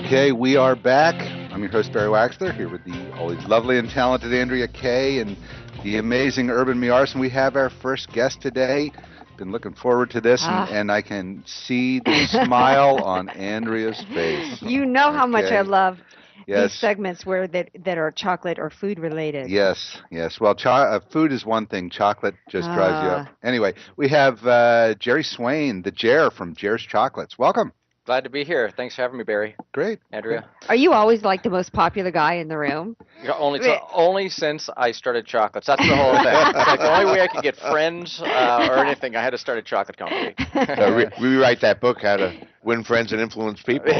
Okay, we are back. I'm your host, Barry Waxler, here with the always lovely and talented Andrea Kay and the amazing Urban Miarson. We have our first guest today. Been looking forward to this, and I can see the smile on Andrea's face. You know how much I love these Yes. segments where that are chocolate or food related. Yes, yes. Well, food is one thing. Chocolate just drives you up. Anyway, we have Jerry Swain, the Jer from Jer's Chocolates. Welcome. Glad to be here. Thanks for having me, Barry. Great. Andrea. Are you always like the most popular guy in the room? Only since I started chocolates. That's the whole thing. It's like the only way I could get friends or anything, I had to start a chocolate company. Rewrite that book, How to Win Friends and Influence People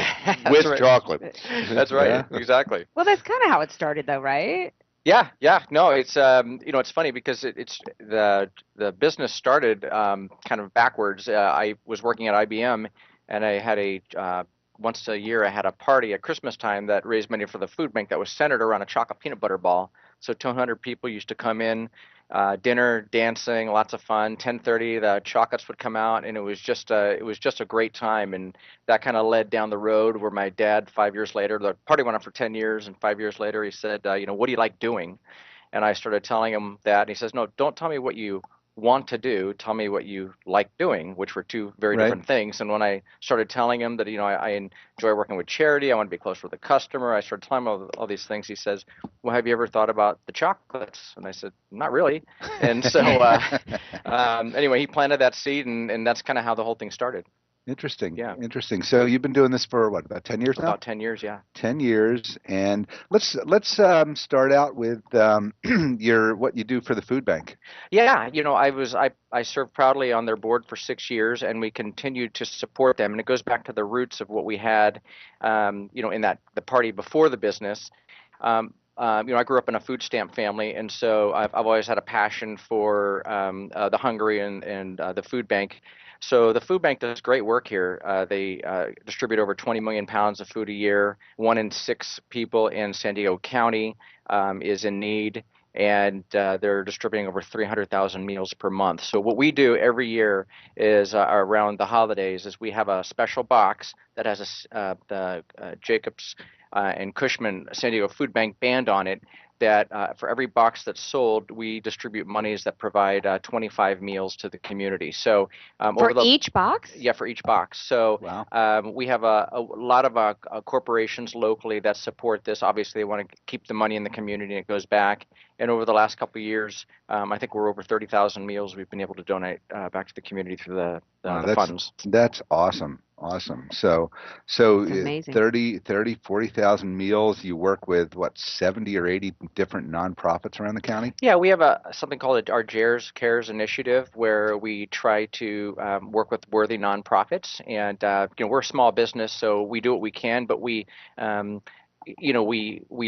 with chocolate. That's right. Yeah. Exactly. Well, that's kind of how it started, though, right? Yeah. No, it's it's funny because it's the business started kind of backwards. I was working at IBM. And I had once a year, I had a party at Christmas time that raised money for the food bank that was centered around a chocolate peanut butter ball. So 200 people used to come in, dinner, dancing, lots of fun. 10:30, the chocolates would come out, and it was just a great time. And that kind of led down the road where my dad, 5 years later, the party went on for 10 years, and 5 years later, he said, what do you like doing? And I started telling him that, and he says, no, don't tell me what you want to do, tell me what you like doing, which were two very different things. And when I started telling him that I enjoy working with charity, I want to be close with the customer, I started telling him all these things. He says, well, have you ever thought about the chocolates? And I said, not really. And so anyway, he planted that seed, and that's kind of how the whole thing started. Interesting. Yeah. Interesting. So you've been doing this for what, about 10 years now? About 10 years, yeah. 10 years. And let's start out with what you do for the food bank. Yeah, I served proudly on their board for 6 years, and we continued to support them. And it goes back to the roots of what we had, in the party before the business. I grew up in a food stamp family, and so I've always had a passion for the hungry and the food bank. So the food bank does great work here. They distribute over 20 million pounds of food a year. 1 in 6 people in San Diego County is in need, and they're distributing over 300,000 meals per month. So what we do every year is around the holidays is we have a special box that has the Jacobs and Cushman San Diego Food Bank band on it, that for every box that's sold, we distribute monies that provide 25 meals to the community. So for each box? Yeah, for each box. So we have a lot of corporations locally that support this. Obviously, they want to keep the money in the community, and it goes back. And over the last couple of years, I think we're over 30,000 meals we've been able to donate back to the community through the funds. That's awesome. Awesome. So 30, 40,000 meals. You work with, 70 or 80 different nonprofits around the county? Yeah, we have something called our Jer's Cares initiative, where we try to work with worthy nonprofits. And, we're a small business, so we do what we can, but we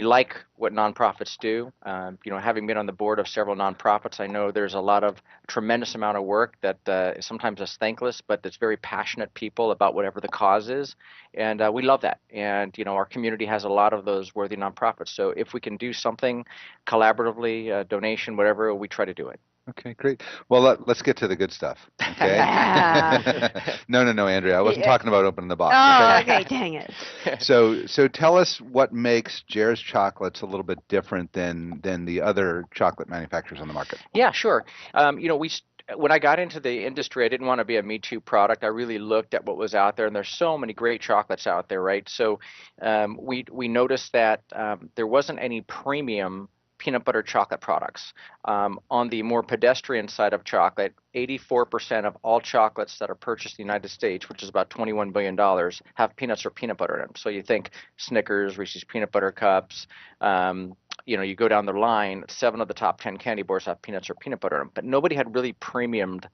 like what nonprofits do. Having been on the board of several nonprofits, I know there's a tremendous amount of work that sometimes is thankless, but it's very passionate people about whatever the cause is, and we love that. And our community has a lot of those worthy nonprofits. So if we can do something collaboratively, donation, whatever, we try to do it. Okay, great. Well, let's get to the good stuff. Okay. No, Andrea. I wasn't talking about opening the box. Oh, okay. Dang it. So tell us what makes Jer's Chocolates a little bit different than the other chocolate manufacturers on the market. Yeah, sure. When I got into the industry, I didn't want to be a Me Too product. I really looked at what was out there, and there's so many great chocolates out there, right? So we noticed that there wasn't any premium peanut butter chocolate products. On the more pedestrian side of chocolate, 84% of all chocolates that are purchased in the United States, which is about $21 billion, have peanuts or peanut butter in them. So you think Snickers, Reese's Peanut Butter Cups, you go down the line, 7 of the top 10 candy bars have peanuts or peanut butter in them. But nobody had really premiumed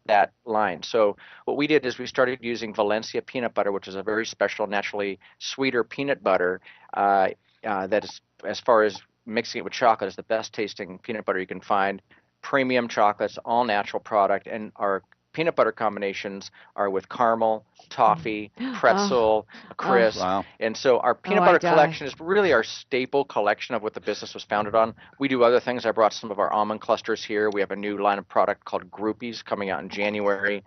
that line. So what we did is we started using Valencia peanut butter, which is a very special, naturally sweeter peanut butter that is, as far as mixing it with chocolate, is the best tasting peanut butter you can find. Premium chocolates, all natural product, and our peanut butter combinations are with caramel, toffee, pretzel, crisp. Wow. And so our peanut butter collection is really our staple collection of what the business was founded on. We do other things. I brought some of our almond clusters here. We have a new line of product called Groupies coming out in January.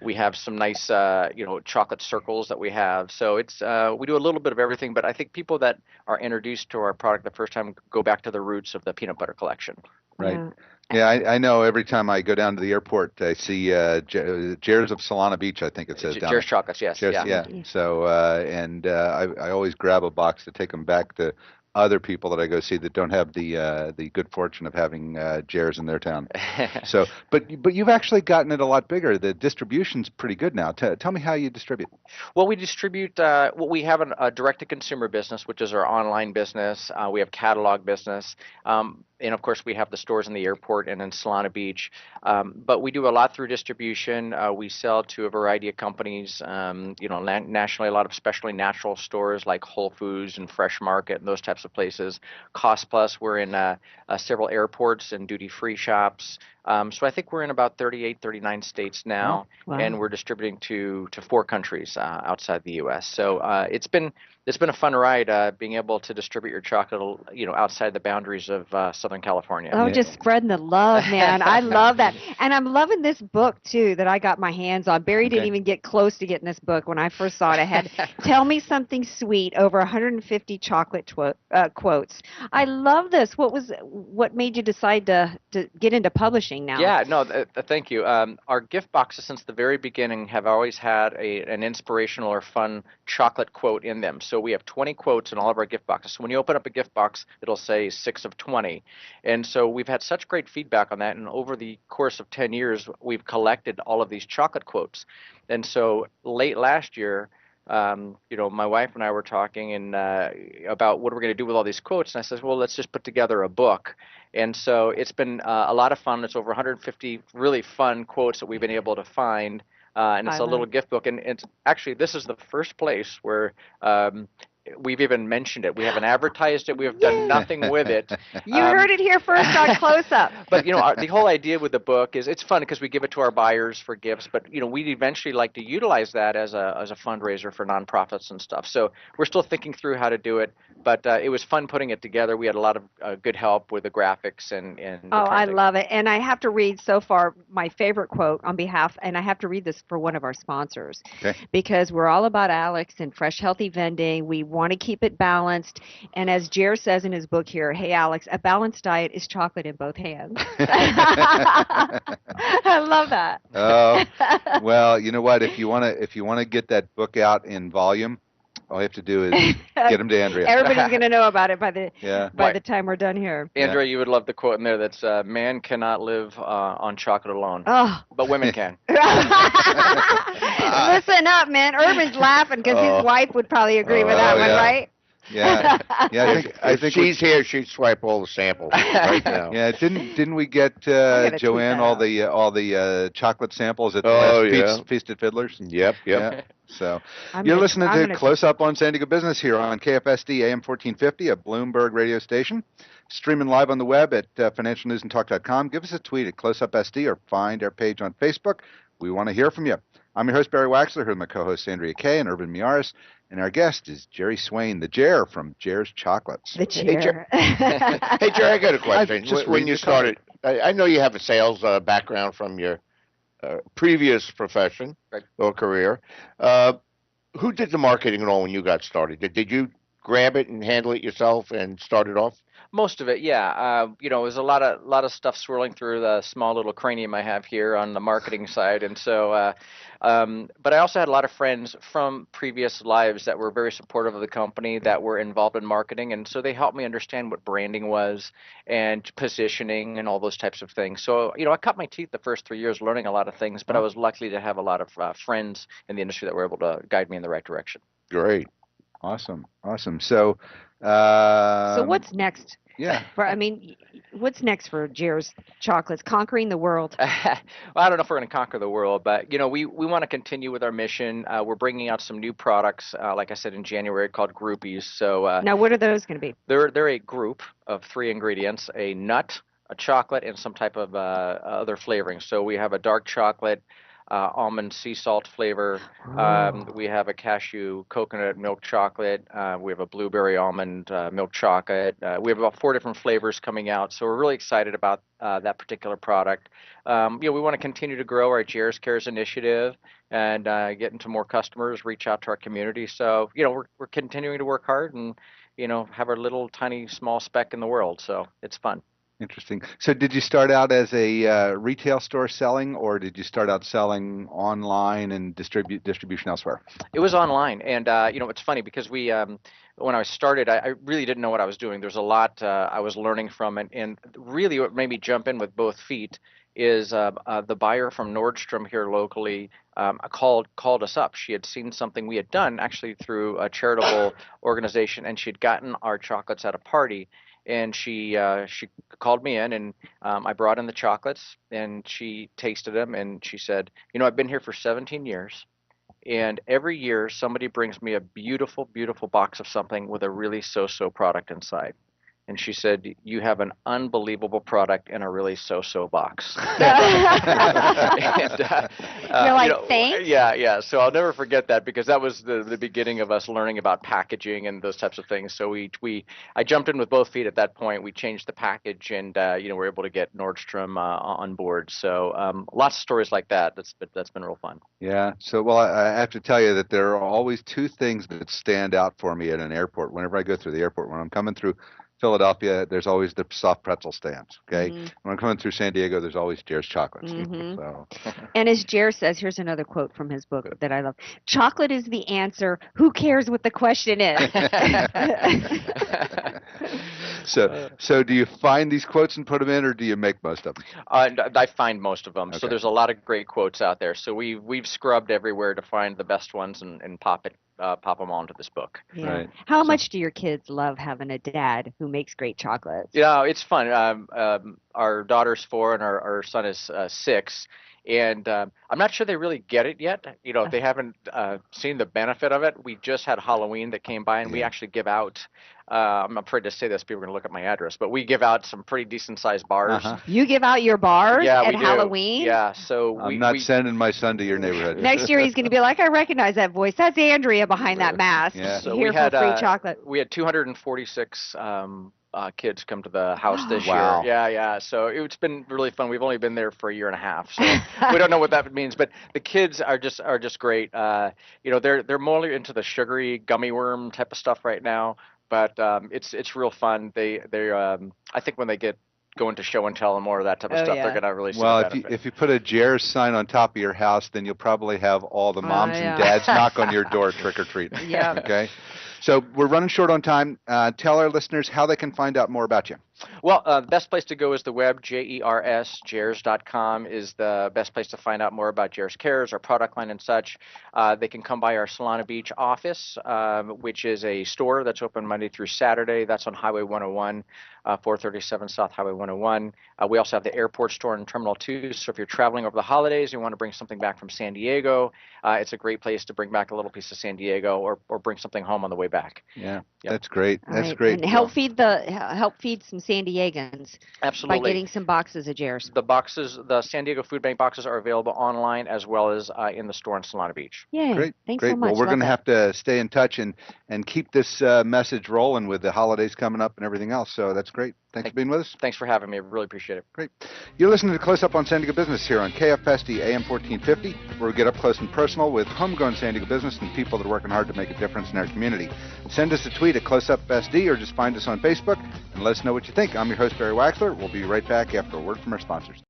We have some nice, chocolate circles that we have. So it's we do a little bit of everything, but I think people that are introduced to our product the first time go back to the roots of the peanut butter collection. Right. Yeah, I know every time I go down to the airport, I see Jares of Solana Beach, I think it says down Jares there. chocolates, yes. Jares, yeah. So, I always grab a box to take them back to other people that I go see that don't have the good fortune of having Jares in their town. So, but you've actually gotten it a lot bigger. The distribution's pretty good now. Tell me how you distribute. Well, we distribute. We have a direct-to-consumer business, which is our online business. We have catalog business. And of course, we have the stores in the airport and in Solana Beach. But we do a lot through distribution. We sell to a variety of companies, nationally, a lot of especially natural stores like Whole Foods and Fresh Market and those types of places. Cost Plus, we're in several airports and duty-free shops. So I think we're in about 38, 39 states now, and we're distributing to 4 countries outside the U.S. So it's been a fun ride being able to distribute your chocolate, outside the boundaries of Southern California. Oh, just spreading the love, man. I love that. And I'm loving this book, too, that I got my hands on. Barry didn't even get close to getting this book when I first saw it. I had Tell Me Something Sweet, over 150 chocolate quotes. I love this. What made you decide to get into publishing now? Yeah, no, thank you. Our gift boxes since the very beginning have always had an inspirational or fun chocolate quote in them. So we have 20 quotes in all of our gift boxes. So when you open up a gift box, it'll say 6 of 20. And so we've had such great feedback on that. And over the course of 10 years, we've collected all of these chocolate quotes. And so late last year, my wife and I were talking about what we're going to do with all these quotes, and I said, well, let's just put together a book. And so it's been a lot of fun. It's over 150 really fun quotes that we've been able to find, and it's a little gift book. And it's actually, this is the first place where we've even mentioned it. We haven't advertised it. We have done nothing with it. You heard it here first on Close Up. But the whole idea with the book is it's fun because we give it to our buyers for gifts. But we'd eventually like to utilize that as a fundraiser for nonprofits and stuff. So we're still thinking through how to do it. But it was fun putting it together. We had a lot of good help with the graphics and I love it. And I have to read so far my favorite quote on behalf, and I have to read this for one of our sponsors, because we're all about Alex and fresh, healthy vending. We want to keep it balanced. And as Jer says in his book here, hey, Alex, a balanced diet is chocolate in both hands. I love that. Oh, well, you know what? If you want to get that book out in volume, all you have to do is get them to Andrea. Everybody's going to know about it by the time we're done here. Andrea, you would love the quote in there that's, man cannot live on chocolate alone, but women can. Listen up, man. Urban's laughing because his wife would probably agree with that one, right? Yeah, I think she's here. She'd swipe all the samples right now. Yeah, didn't we get Joanne all the chocolate samples at the last Feast at Fiddler's? Yep. Yeah. So you're listening to Close Up on San Diego Business here on KFSD AM 1450, a Bloomberg radio station. Streaming live on the web at financialnewsandtalk.com. Give us a tweet at CloseUpSD or find our page on Facebook. We want to hear from you. I'm your host, Barry Waxler, here with my co-host, Andrea Kay and Urban Miaris. And our guest is Jerry Swain, the Jer from Jer's Chocolates. The Jer. Hey, Jer, I got a question. When you started, I know you have a sales background from your previous profession or career. Who did the marketing and all when you got started? Did you grab it and handle it yourself and start it off? Most of it, yeah. There's a lot of stuff swirling through the small little cranium I have here on the marketing side, and so. But I also had a lot of friends from previous lives that were very supportive of the company, that were involved in marketing, and so they helped me understand what branding was and positioning and all those types of things. So, I cut my teeth the first 3 years learning a lot of things, but I was lucky to have a lot of friends in the industry that were able to guide me in the right direction. Great. Awesome. So what's next? Yeah. What's next for Jer's Chocolates? Conquering the world. Well, I don't know if we're going to conquer the world, but we want to continue with our mission. We're bringing out some new products, like I said, in January, called Groupies. So now, what are those going to be? They're a group of 3 ingredients: a nut, a chocolate, and some type of other flavoring. So we have a dark chocolate, almond sea salt flavor. We have a cashew coconut milk chocolate. We have a blueberry almond milk chocolate. We have about 4 different flavors coming out, so we're really excited about that particular product. We want to continue to grow our Jair's Cares initiative and get into more customers, reach out to our community. So we're continuing to work hard and have our little tiny small speck in the world. So it's fun. Interesting. So did you start out as a retail store selling, or did you start out selling online and distribution elsewhere? It was online, and it's funny because when I started, I really didn't know what I was doing. There's a lot I was learning from, and really what made me jump in with both feet is the buyer from Nordstrom here locally called us up. She had seen something we had done actually through a charitable organization, and she had gotten our chocolates at a party. And she called me in, and I brought in the chocolates, and she tasted them, and she said, I've been here for 17 years, and every year somebody brings me a beautiful, beautiful box of something with a really so-so product inside. And she said, you have an unbelievable product in a really so-so box. And, you're like, thanks? Yeah. So I'll never forget that because that was the beginning of us learning about packaging and those types of things. So I jumped in with both feet at that point. We changed the package and, we're able to get Nordstrom on board. So lots of stories like that. That's been real fun. Yeah. So, well, I have to tell you that there are always 2 things that stand out for me at an airport. Whenever I go through the airport, when I'm coming through Philadelphia, there's always the soft pretzel stands. Okay, when I'm coming through San Diego, there's always Jair's chocolates. So. And as Jair says, here's another quote from his book that I love: "Chocolate is the answer. Who cares what the question is?" So do you find these quotes and put them in, or do you make most of them? I find most of them. Okay. So there's a lot of great quotes out there. So we've scrubbed everywhere to find the best ones and pop them onto this book. Yeah. Right. How much do your kids love having a dad who makes great chocolates? Yeah, it's fun. Our daughter's 4 and our son is 6. And I'm not sure they really get it yet. They haven't seen the benefit of it. We just had Halloween that came by, and we actually give out, I'm afraid to say this, people are going to look at my address, but we give out some pretty decent-sized bars. You give out your bars at we Halloween? Do. Yeah, so I'm not sending my son to your neighborhood. Next year he's going to be like, I recognize that voice. That's Andrea behind that mask. Yeah. So here for free chocolate. We had 246 kids come to the house this wow. year. Yeah. So it's been really fun. We've only been there for a year and a half, so we don't know what that means. But the kids are just great. They're more into the sugary gummy worm type of stuff right now. But it's real fun. They I think when they get going to show and tell and more of that type of stuff, they're gonna really see the benefit. If you put a Jair's sign on top of your house, then you'll probably have all the moms and dads knock on your door trick or treat. Yeah. Okay. So we're running short on time. Tell our listeners how they can find out more about you. Well, the best place to go is the web, Jairs.com is the best place to find out more about Jair's Cares, our product line and such. They can come by our Solana Beach office, which is a store that's open Monday through Saturday. That's on Highway 101, 437 South Highway 101. We also have the airport store in Terminal 2, so if you're traveling over the holidays, you want to bring something back from San Diego, it's a great place to bring back a little piece of San Diego or bring something home on the way back. Yeah, that's great. That's great. And help feed some San Diegans. Absolutely. By getting some boxes of Jair's. The San Diego Food Bank boxes are available online as well as in the store in Solana Beach. Yeah. Great. Thanks so much. Well, we're going to have to stay in touch and keep this message rolling with the holidays coming up and everything else. So that's great. Thanks for being with us. Thanks for having me. I really appreciate it. Great. You're listening to Close Up on San Diego Business here on KFSD AM 1450, where we get up close and personal with homegrown San Diego business and people that are working hard to make a difference in our community. Send us a tweet at CloseUpSD or just find us on Facebook and let us know what you think. I'm your host, Barry Waxler. We'll be right back after a word from our sponsors.